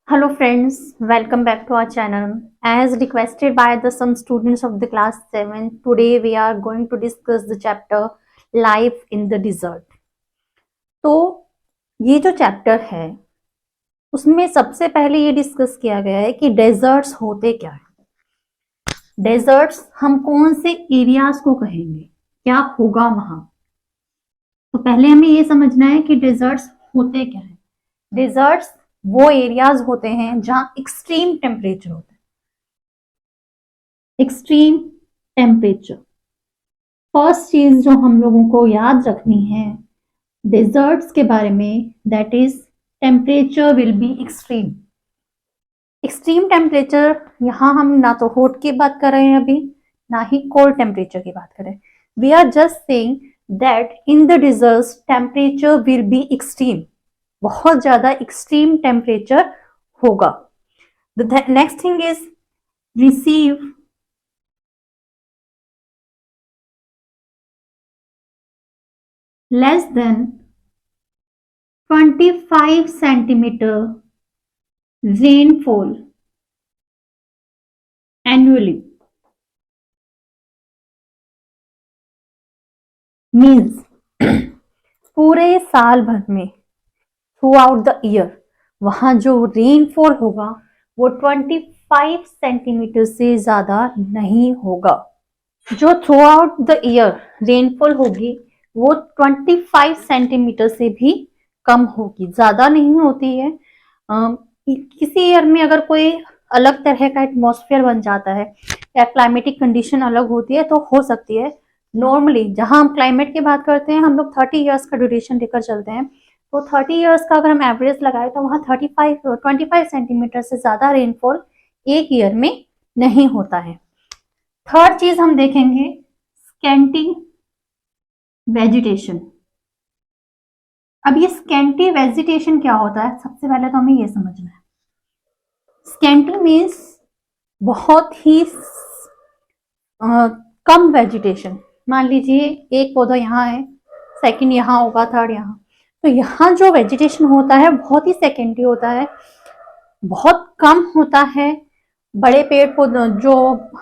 Hello friends, welcome back to our channel. As requested by some students of the class 7, today we are going to discuss the chapter Life in the Desert. तो ये जो chapter है उसमें सबसे पहले ये discuss किया गया है कि डेजर्ट्स होते क्या है। डेजर्ट्स हम कौन से एरियाज को कहेंगे, क्या होगा वहां। तो पहले हमें ये समझना है कि डेजर्ट्स होते क्या है। डेजर्ट्स वो एरियाज होते हैं जहां एक्सट्रीम टेम्परेचर होता है। एक्सट्रीम टेम्परेचर फर्स्ट चीज जो हम लोगों को याद रखनी है डेजर्ट्स के बारे में, that is temperature will be extreme. Extreme temperature यहाँ हम ना तो हॉट की बात कर रहे हैं अभी, ना ही कोल्ड टेम्परेचर की बात करें। We are just saying that in the deserts temperature will be extreme, बहुत ज्यादा एक्सट्रीम टेम्परेचर होगा। The next thing is receive less than 25 centimeter rainfall annually, means पूरे साल भर में थ्रू आउट द ईयर वहां जो रेनफॉल होगा वो 25 सेंटीमीटर से ज्यादा नहीं होगा। जो through out the year rainfall होगी वो 25 सेंटीमीटर से भी कम होगी, ज्यादा नहीं होती है। किसी ईयर में अगर कोई अलग तरह का एटमॉस्फेयर बन जाता है या क्लाइमेटिक कंडीशन अलग होती है तो हो सकती है। नॉर्मली जहां हम क्लाइमेट की बात करते हैं हम लोग 30 इयर्स का ड्यूरेशन लेकर चलते हैं, तो 30 इयर्स का अगर हम एवरेज लगाए तो वहां 25 सेंटीमीटर से ज्यादा रेनफॉल एक ईयर में नहीं होता है। थर्ड चीज हम देखेंगे स्कैंटिंग वेजिटेशन। अब ये स्कैंटी वेजिटेशन क्या होता है, सबसे पहले तो हमें ये समझना है। स्कैंटी मीन्स बहुत ही कम वेजिटेशन। मान लीजिए एक पौधा यहाँ है, सेकंड यहाँ होगा, थर्ड यहाँ, तो यहाँ जो वेजिटेशन होता है बहुत ही सेकेंडरी होता है, बहुत कम होता है। बड़े पेड़ पौधे जो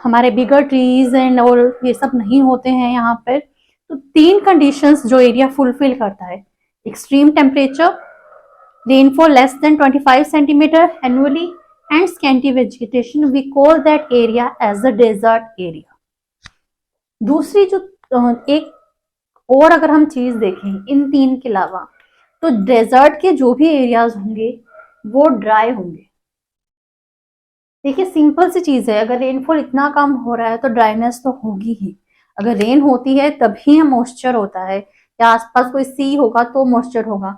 हमारे बिगर ट्रीज एंड और ये सब नहीं होते हैं यहाँ पर। तो तीन कंडीशंस जो एरिया फुलफिल करता है, extreme temperature, rainfall less than 25 centimetre annually and scanty vegetation, we call that area as a desert area. दूसरी जो एक और अगर हम चीज देखें इन तीन के अलावा, तो डेजर्ट के जो भी एरियाज होंगे वो ड्राई होंगे। देखिए सिंपल सी चीज है, अगर रेनफॉल इतना कम हो रहा है तो ड्राइनेस तो होगी ही। अगर रेन होती है तभी मॉइस्चर होता है, या आसपास कोई सी होगा तो मॉइस्चर होगा।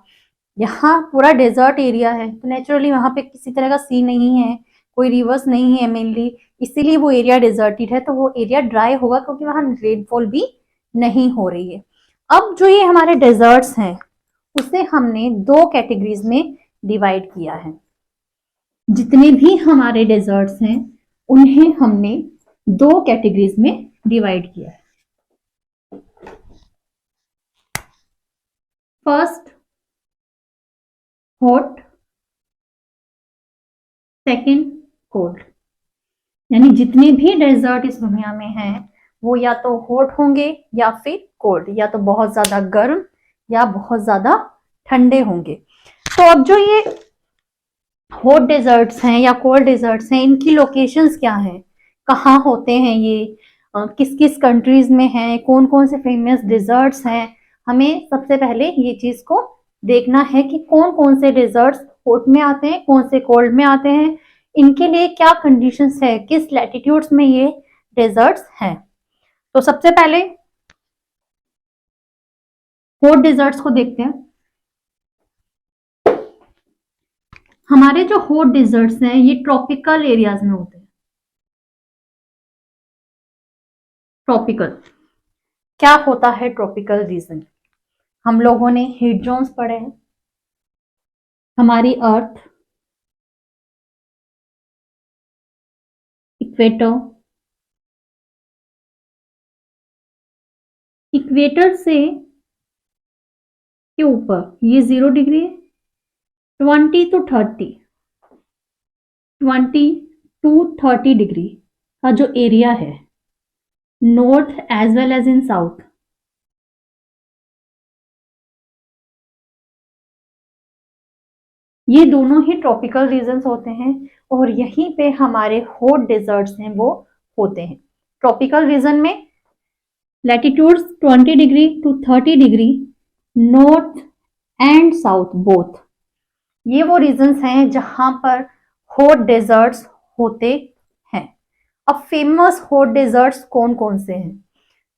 यहाँ पूरा डेजर्ट एरिया है तो नेचुरली वहां पे किसी तरह का सी नहीं है, कोई रिवर्स नहीं है मेनली, इसीलिए वो एरिया डेजर्टेड है, तो वो एरिया ड्राई होगा क्योंकि वहां रेनफॉल भी नहीं हो रही है। अब जो ये हमारे डेजर्ट्स हैं उसे हमने दो कैटेगरीज में डिवाइड किया है। जितने भी हमारे डेजर्ट्स हैं उन्हें हमने दो कैटेगरीज में डिवाइड किया है। First hot, second cold. यानी जितने भी डेजर्ट इस दुनिया में हैं वो या तो हॉट होंगे या फिर कोल्ड, या तो बहुत ज्यादा गर्म या बहुत ज्यादा ठंडे होंगे। तो अब जो ये हॉट डेजर्ट्स हैं या कोल्ड डेजर्ट्स हैं, इनकी लोकेशंस क्या हैं, कहाँ होते हैं ये, किस किस कंट्रीज में हैं, कौन कौन से फेमस डेजर्ट्स हैं, हमें सबसे पहले ये चीज को देखना है कि कौन कौन से डेजर्ट्स हॉट में आते हैं, कौन से कोल्ड में आते हैं, इनके लिए क्या कंडीशंस है, किस लैटिट्यूड्स में ये डेजर्ट्स हैं। तो सबसे पहले हॉट डेजर्ट्स को देखते हैं। हमारे जो हॉट डेजर्ट्स हैं ये ट्रॉपिकल एरियाज में होते हैं। ट्रॉपिकल क्या होता है, ट्रॉपिकल रीजन, हम लोगों ने हीट जोन्स पढ़े हैं। हमारी अर्थ इक्वेटर, इक्वेटर से के ऊपर ये 0 डिग्री, 20 to 30 20 to 30 डिग्री का जो एरिया है, north as well as in south, ये दोनों ही ट्रॉपिकल रीजन्स होते हैं और यहीं पे हमारे हॉट डेजर्ट्स हैं वो होते हैं। ट्रॉपिकल रीजन में latitudes 20 degree to 30 degree, north and south both, ये वो रीजन्स हैं जहां पर हॉट डेजर्ट्स होते हैं। अब फेमस हॉट डेजर्ट्स कौन कौन से हैं?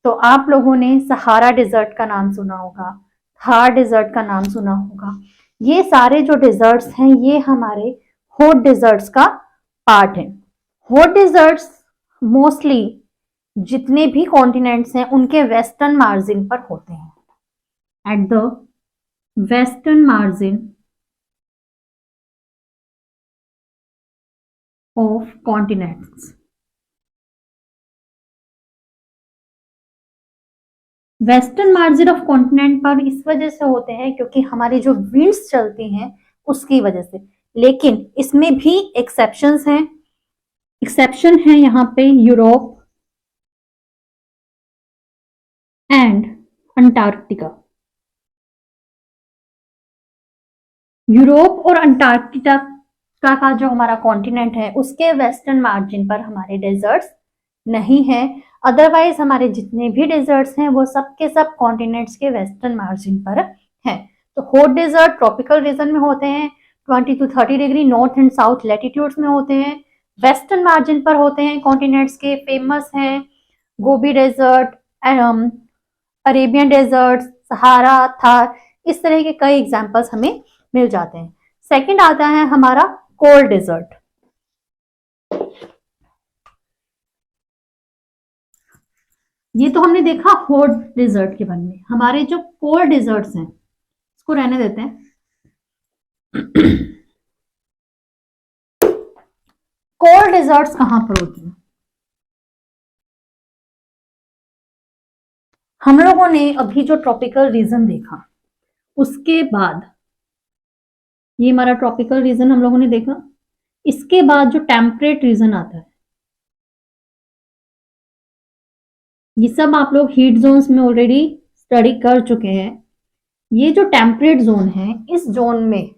तो आप लोगों ने सहारा डेजर्ट का नाम सुना होगा, थार डेजर्ट का नाम सुना होगा। ये सारे जो डेजर्ट्स हैं ये हमारे हॉट डेजर्ट्स का पार्ट है। हॉट डेजर्ट्स मोस्टली जितने भी कॉन्टिनेंट्स हैं उनके वेस्टर्न मार्जिन पर होते हैं, at the western margin of continents. Western margin of continent पर इस वजह से होते हैं क्योंकि हमारी जो विंड्स चलती हैं उसकी वजह से, लेकिन इसमें भी एक्सेप्शंस हैं। एक्सेप्शन है यहाँ पे यूरोप एंड अंटार्कटिका। यूरोप और अंटार्कटिका का जो हमारा कॉन्टिनेंट है उसके वेस्टर्न मार्जिन पर हमारे डेजर्ट्स नहीं है। अदरवाइज हमारे जितने भी डेजर्ट्स हैं वो सब के सब कॉन्टिनेंट्स के वेस्टर्न मार्जिन पर हैं। तो हॉट डेजर्ट ट्रॉपिकल रीजन में होते हैं, 20 to 30 degree north and south latitudes में होते हैं, वेस्टर्न मार्जिन पर होते हैं कॉन्टिनेंट्स के। फेमस हैं गोबी डेजर्ट, अरेबियन डेजर्ट, सहारा, थार, इस तरह के कई एग्जाम्पल्स हमें मिल जाते हैं। सेकंड आता है हमारा कोल्ड डेजर्ट। ये तो हमने देखा हॉट डेजर्ट के बारे में। हमारे जो कोल्ड डेजर्ट्स हैं इसको रहने देते हैं। कोल्ड डेजर्ट्स कहां पर होती हैं? हम लोगों ने अभी जो ट्रॉपिकल रीजन देखा उसके बाद, ये हमारा ट्रॉपिकल रीजन हम लोगों ने देखा, इसके बाद जो टेम्परेट रीजन आता है, ये सब आप लोग हीट जोन्स में ऑलरेडी स्टडी कर चुके हैं। ये जो टेम्परेट जोन है, इस जोन में,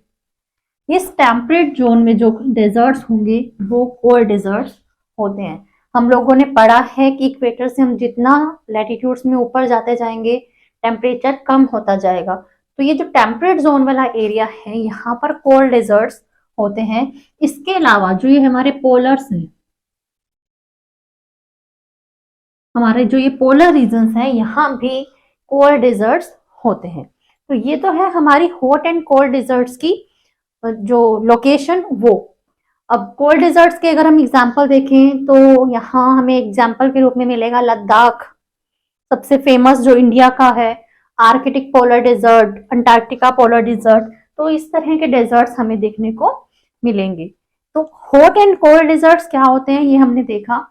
इस टेम्परेट जोन में जो डेजर्ट्स होंगे वो कोल्ड डेजर्ट्स होते हैं। हम लोगों ने पढ़ा है कि इक्वेटर से हम जितना लैटिट्यूड्स में ऊपर जाते जाएंगे टेम्परेचर कम होता जाएगा। तो ये जो टेम्परेट जोन वाला एरिया है यहाँ पर कोल्ड डेजर्ट्स होते हैं। इसके अलावा जो ये हमारे पोलर्स हैं, हमारे जो ये पोलर रीजन्स हैं, यहाँ भी कोल्ड डेजर्ट्स होते हैं। तो ये तो है हमारी हॉट एंड कोल्ड डेजर्ट्स की जो लोकेशन वो। अब कोल्ड डेजर्ट्स के अगर हम एग्जांपल देखें तो यहाँ हमें एग्जांपल के रूप में मिलेगा लद्दाख, सबसे फेमस जो इंडिया का है, Arctic polar desert, Antarctica polar desert. तो इस तरह के डेजर्ट्स हमें देखने को मिलेंगे। तो हॉट एंड कोल्ड डेजर्ट्स क्या होते हैं ये हमने देखा।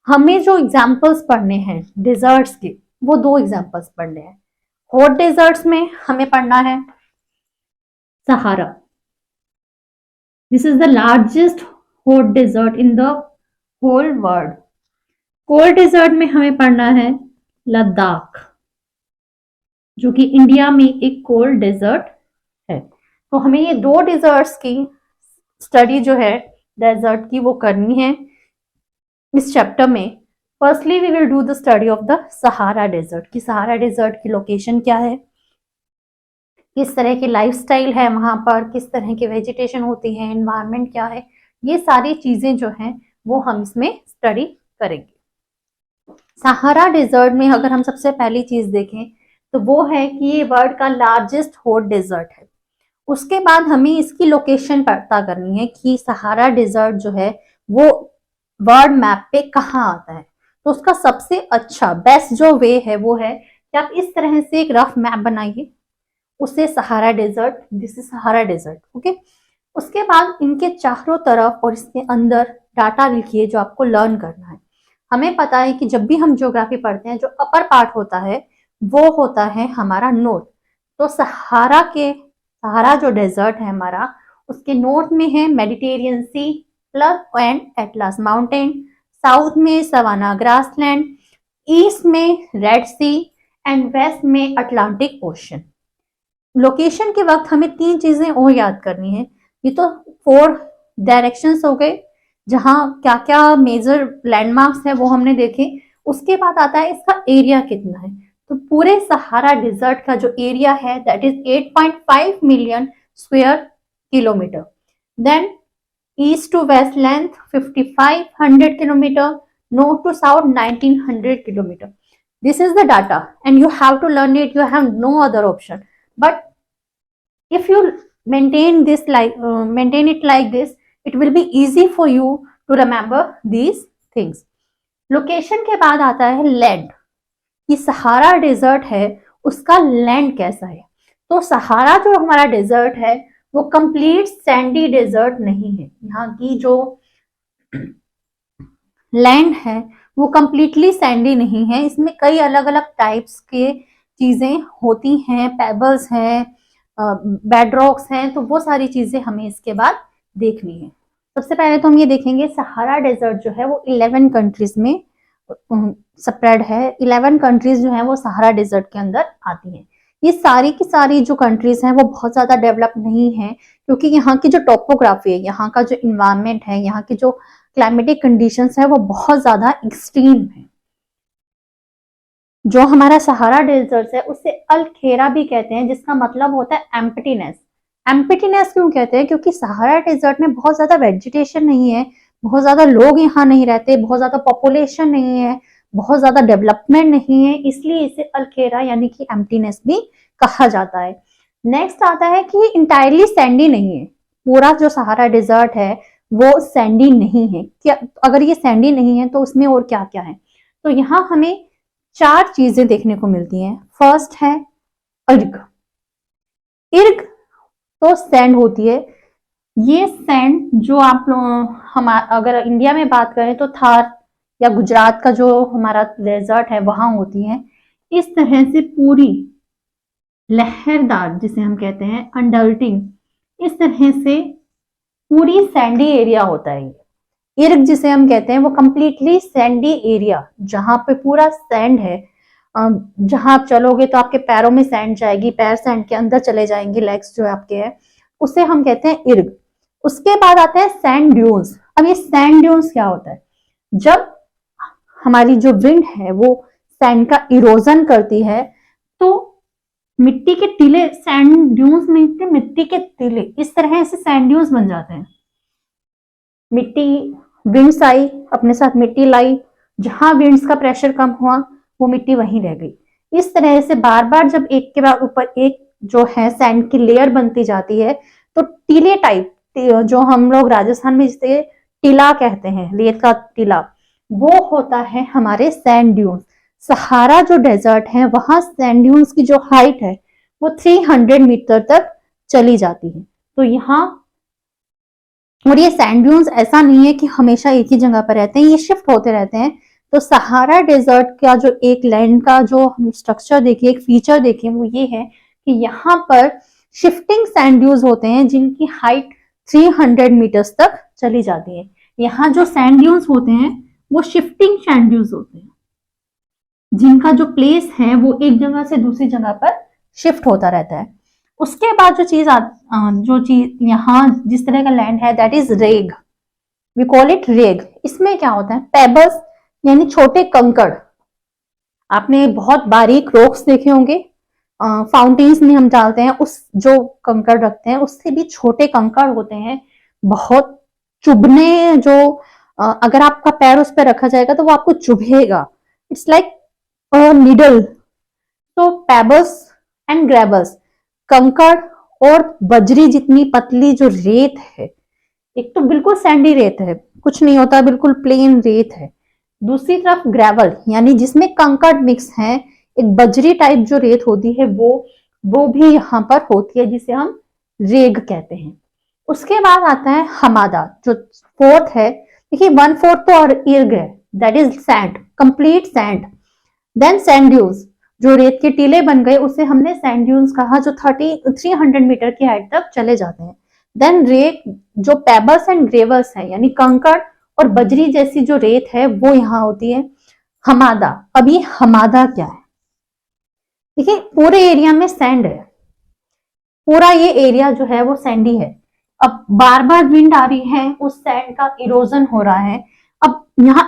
हमें जो एग्जाम्पल्स पढ़ने हैं डेजर्ट्स के वो दो एग्जाम्पल्स पढ़ने हैं। हॉट डेजर्ट्स में हमें पढ़ना है Sahara, this is the largest hot desert in the whole world. Cold desert में हमें पढ़ना है लद्दाख, जो कि इंडिया में एक कोल्ड डेजर्ट है। तो हमें ये दो डेजर्ट्स की स्टडी जो है डेजर्ट की वो करनी है इस चैप्टर में। Firstly we will do the study of the Sahara desert, कि सहारा डेजर्ट की लोकेशन क्या है, किस तरह की लाइफस्टाइल है वहां पर, किस तरह की वेजिटेशन होती है, एनवायरनमेंट क्या है, ये सारी चीजें जो हैं वो हम इसमें स्टडी करेंगे। सहारा डेजर्ट में अगर हम सबसे पहली चीज देखें तो वो है कि ये वर्ल्ड का लार्जेस्ट हॉट डेजर्ट है। उसके बाद हमें इसकी लोकेशन पता करनी है कि सहारा डेजर्ट जो है वो वर्ल्ड मैप पे कहाँ आता है। तो उसका सबसे अच्छा बेस्ट जो वे है वो है कि आप इस तरह से एक रफ मैप बनाइए, उसे Sahara desert, this is Sahara desert, okay. उसके बाद इनके चारों तरफ और इसके अंदर डाटा लिखिए जो आपको लर्न करना है। हमें पता है कि जब भी हम ज्योग्राफी पढ़ते हैं जो अपर पार्ट होता है वो होता है हमारा नॉर्थ। तो सहारा जो डेजर्ट है हमारा, उसके नॉर्थ में है Mediterranean Sea, plus and Atlas mountain, south में सवाना ग्रासलैंड, ईस्ट में रेड सी एंड वेस्ट में अटलांटिक ओशन। लोकेशन के वक्त हमें 3 चीजें और याद करनी है। ये तो 4 डायरेक्शंस हो गए जहां क्या क्या मेजर लैंडमार्क्स है वो हमने देखे। उसके बाद आता है इसका एरिया कितना है। तो पूरे सहारा डिजर्ट का जो एरिया है that is 8.5 million square kilometre. Then east to west length 5500 kilometre, north to south 1900 kilometre. This is the data and you have to learn it. You have no other option. But if you maintain it like this, it will be easy for you to remember these things. Location के बाद आता है land कि Sahara desert है उसका land कैसा है। तो सहारा जो हमारा डेजर्ट है वो कंप्लीट सैंडी डेजर्ट नहीं है। यहाँ की जो लैंड है वो कंप्लीटली सैंडी नहीं है। इसमें कई अलग अलग टाइप्स के चीजें होती हैं, पेबल्स हैं, बेडरॉक्स हैं। तो वो सारी चीजें हमें इसके बाद देखनी है। सबसे पहले तो हम ये देखेंगे सहारा डेजर्ट जो है वो 11 कंट्रीज में स्प्रेड है। 11 कंट्रीज जो है वो सहारा डेजर्ट के अंदर आती हैं। ये सारी की सारी जो कंट्रीज हैं वो बहुत ज्यादा डेवलप नहीं है क्योंकि यहाँ की जो टोपोग्राफी है, यहाँ का जो इन्वायरमेंट है, यहाँ की जो क्लाइमेटिक कंडीशंस है वो बहुत ज्यादा एक्सट्रीम है। जो हमारा सहारा डेजर्ट है उसे अल खेरा भी कहते हैं जिसका मतलब होता है एम्प्टीनेस। एम्प्टीनेस क्यों कहते हैं? क्योंकि सहारा डेजर्ट में बहुत ज्यादा वेजिटेशन नहीं है, बहुत ज्यादा लोग यहाँ नहीं रहते, बहुत ज्यादा पॉपुलेशन नहीं है, बहुत ज्यादा डेवलपमेंट नहीं है, इसलिए इसे अल खेरा यानी कि एम्प्टीनेस भी कहा जाता है। नेक्स्ट आता है कि इंटायरली सैंडी नहीं है। पूरा जो सहारा डेजर्ट है वो सैंडी नहीं है। क्या अगर ये सैंडी नहीं है तो उसमें और क्या क्या है? तो यहाँ हमें 4 चीजें देखने को मिलती हैं। फर्स्ट है इर्ग। इर्ग तो सैंड होती है। ये सैंड जो आप हम अगर इंडिया में बात करें तो थार या गुजरात का जो हमारा डेजर्ट है वहां होती है। इस तरह से पूरी लहरदार जिसे हम कहते हैं अंडल्टिंग, इस तरह से पूरी सैंडी एरिया होता है। इर्ग जिसे हम कहते हैं वो कंप्लीटली सैंडी एरिया जहां पे पूरा सैंड है। जहां आप चलोगे तो आपके पैरों में सैंड जाएगी, पैर सैंड के अंदर चले जाएंगे, लेग्स जो आपके हैं, उसे हम कहते हैं इर्ग। उसके बाद आता है सैंड ड्यून्स। अब ये सैंड ड्यून्स क्या होता है? जब हमारी जो विंड है वो सैंड का इरोजन करती है तो मिट्टी के टीले, सैंड ड्यून्स नहीं थे, मिट्टी के टीले, इस तरह से सैंड ड्यून्स बन जाते हैं। मिट्टी, विंड्स आई अपने साथ मिट्टी लाई, जहां विंड्स का प्रेशर कम हुआ वो मिट्टी वहीं रह गई। इस तरह से बार बार जब एक के बाद ऊपर एक जो है सैंड की लेयर बनती जाती है तो टीले टाइप, जो हम लोग राजस्थान में जिसे टीला कहते हैं, रेत का टीला, वो होता है हमारे सैंड ड्यून्स। सहारा जो डेजर्ट है वहां सैंड ड्यून्स की जो हाइट है वो 300 मीटर तक चली जाती है। तो यहाँ, और ये सैंड ड्यून्स ऐसा नहीं है कि हमेशा एक ही जगह पर रहते हैं, ये शिफ्ट होते रहते हैं। तो सहारा डेजर्ट का जो एक लैंड का जो हम स्ट्रक्चर देखें, एक फीचर देखें, वो ये है कि यहाँ पर शिफ्टिंग सैंड ड्यून्स होते हैं जिनकी हाइट 300 मीटर्स तक चली जाती है। यहाँ जो सैंड ड्यून्स होते हैं वो शिफ्टिंग सैंड ड्यून्स होते हैं जिनका जो प्लेस है वो एक जगह से दूसरी जगह पर शिफ्ट होता रहता है। उसके बाद जो चीज यहाँ जिस तरह का लैंड है दैट इज रेग, वी कॉल इट रेग। इसमें क्या होता है? पेबल्स यानी छोटे कंकड़। आपने बहुत बारीक रॉक्स देखे होंगे, फाउंटेन्स में हम डालते हैं, उस जो कंकड़ रखते हैं उससे भी छोटे कंकड़ होते हैं, बहुत चुभने, जो अगर आपका पैर उस पर रखा जाएगा तो वो आपको चुभेगा। It's like needle. तो पेबल्स एंड ग्रेबल्स, कंकड़ और बजरी जितनी पतली जो रेत है, एक तो बिल्कुल सैंडी रेत है, कुछ नहीं होता, बिल्कुल प्लेन रेत है। दूसरी तरफ ग्रेवल यानी जिसमें कंकड़ मिक्स है, एक बजरी टाइप जो रेत होती है वो भी यहाँ पर होती है जिसे हम रेग कहते हैं। उसके बाद आता है हमादा जो 4th है। देखिए 1/4 तो और इर्ग है, that is sand, complete sand. Then sand dunes जो रेत के टीले बन गए उसे हमने सैंड ड्यून्स कहा, जो 300 मीटर की हाइट तक चले जाते हैं। देन रेत, जो पेबल्स एंड ग्रेवल्स है यानी कंकड़ और बजरी जैसी जो रेत है वो यहाँ होती है। हमादा, अब ये हमादा क्या है? देखिए पूरे एरिया में सैंड है, पूरा ये एरिया जो है वो सैंडी है। अब बार बार विंड आ रही है, उस सैंड का इरोजन हो रहा है। अब यहाँ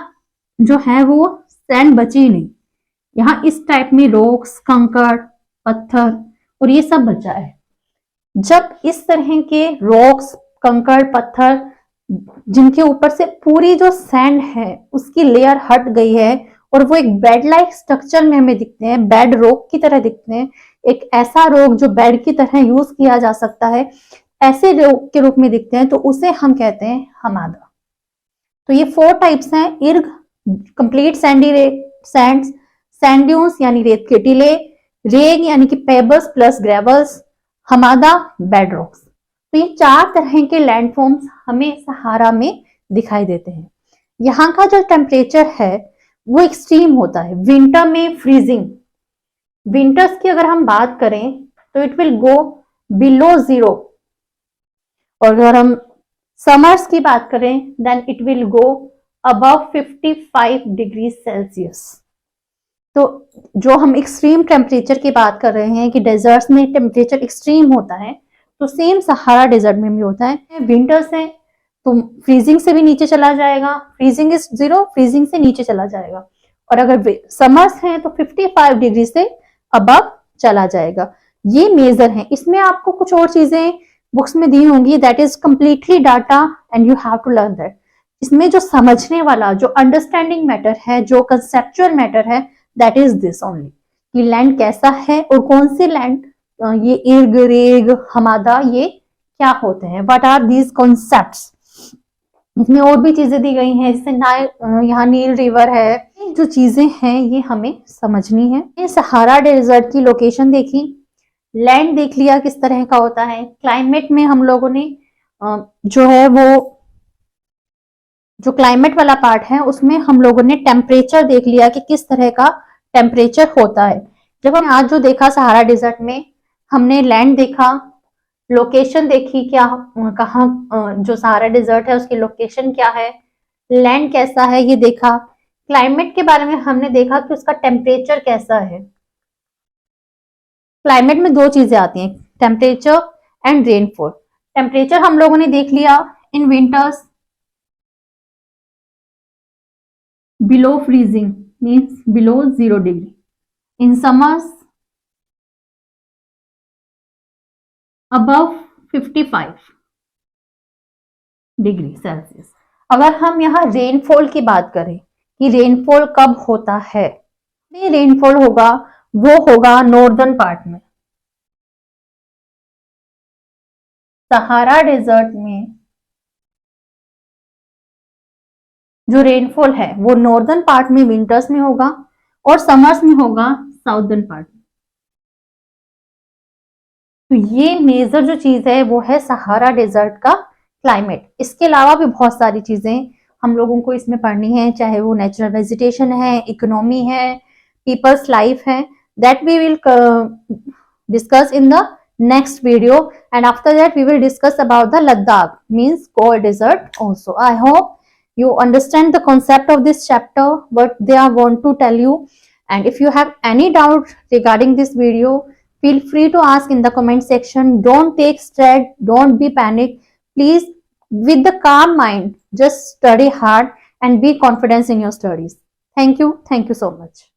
जो है वो सैंड बची नहीं, यहाँ इस टाइप में रॉक्स, कंकड़, पत्थर और ये सब बचा है। जब इस तरह के रॉक्स, कंकड़, पत्थर जिनके ऊपर से पूरी जो सैंड है उसकी लेयर हट गई है और वो एक बेड लाइक स्ट्रक्चर में हमें दिखते हैं, बेड रॉक की तरह दिखते हैं, एक ऐसा रॉक जो बेड की तरह यूज किया जा सकता है, ऐसे रॉक के रूप में दिखते हैं, तो उसे हम कहते हैं हमादा। तो ये 4 टाइप्स हैं, erg complete sandy sands, sand dunes यानी रेत के टीले, रेग यानी कि pebbles plus gravels, hamada bed rocks. तो ये 4 तरह के लैंडफॉर्म्स हमें सहारा में दिखाई देते हैं। यहाँ का जो टेम्परेचर है वो एक्सट्रीम होता है, विंटर में फ्रीजिंग। विंटर्स की अगर हम बात करें तो इट विल गो बिलो 0, और अगर हम समर्स की बात करें then it will go above 55 degree Celsius. तो जो हम एक्सट्रीम टेम्परेचर की बात कर रहे हैं कि डेजर्ट्स में टेम्परेचर एक्सट्रीम होता है, तो सेम सहारा डेजर्ट में भी होता है। विंटर्स है तो फ्रीजिंग से भी नीचे चला जाएगा, फ्रीजिंग इज 0, फ्रीजिंग से नीचे चला जाएगा। और अगर समर्स है तो 55 डिग्री से अबव चला जाएगा। ये मेजर है। इसमें आपको कुछ और चीजें बुक्स में दी होंगी, that is completely data and you have to learn that. इसमें जो समझने वाला, जो अंडरस्टैंडिंग मैटर है, जो कंसेप्चुअल मैटर है, दैट इज दिस ओनली, कि लैंड कैसा है और कौन से लैंड, ये इर्ग, रेग, हमादा, ये क्या होते हैं, व्हाट आर दीज कॉन्सेप्ट्स। इसमें और भी चीजें दी गई हैं, जैसे यहाँ नील रिवर है, जो चीजें हैं ये हमें समझनी है। ये सहारा डेजर्ट की लोकेशन देखी, लैंड देख लिया किस तरह का होता है। क्लाइमेट में हम लोगों ने जो है वो जो क्लाइमेट वाला पार्ट है उसमें हम लोगों ने टेम्परेचर देख लिया कि किस तरह का टेम्परेचर होता है। जब हम आज जो देखा सहारा डेजर्ट में, हमने लैंड देखा, लोकेशन देखी, क्या कहाँ जो सहारा डेजर्ट है उसकी लोकेशन क्या है, लैंड कैसा है ये देखा। क्लाइमेट के बारे में हमने देखा कि उसका टेम्परेचर कैसा है। क्लाइमेट में 2 चीजें आती हैं, टेम्परेचर एंड रेनफॉल। टेम्परेचर हम लोगों ने देख लिया, in winters below freezing means below 0 degree, in summers above 55 degree Celsius. अगर हम यहाँ रेनफॉल की बात करें कि रेनफॉल कब होता है, रेनफॉल होगा वो होगा नॉर्दर्न पार्ट में। सहारा डेजर्ट में जो रेनफॉल है वो नॉर्दर्न पार्ट में विंटर्स में होगा और समर्स में होगा साउदर्न पार्ट में। तो ये मेजर जो चीज है वो है सहारा डेजर्ट का क्लाइमेट। इसके अलावा भी बहुत सारी चीजें हम लोगों को इसमें पढ़नी है, चाहे वो नेचुरल वेजिटेशन है, इकोनॉमी है, पीपल्स लाइफ है, that we will discuss in the next video, and after that we will discuss about the Ladakh means cold desert also. I hope you understand the concept of this chapter, what they are want to tell you, and if you have any doubt regarding this video, feel free to ask in the comment section. Don't take stress, don't be panic, please, with the calm mind just study hard and be confident in your studies. Thank you so much.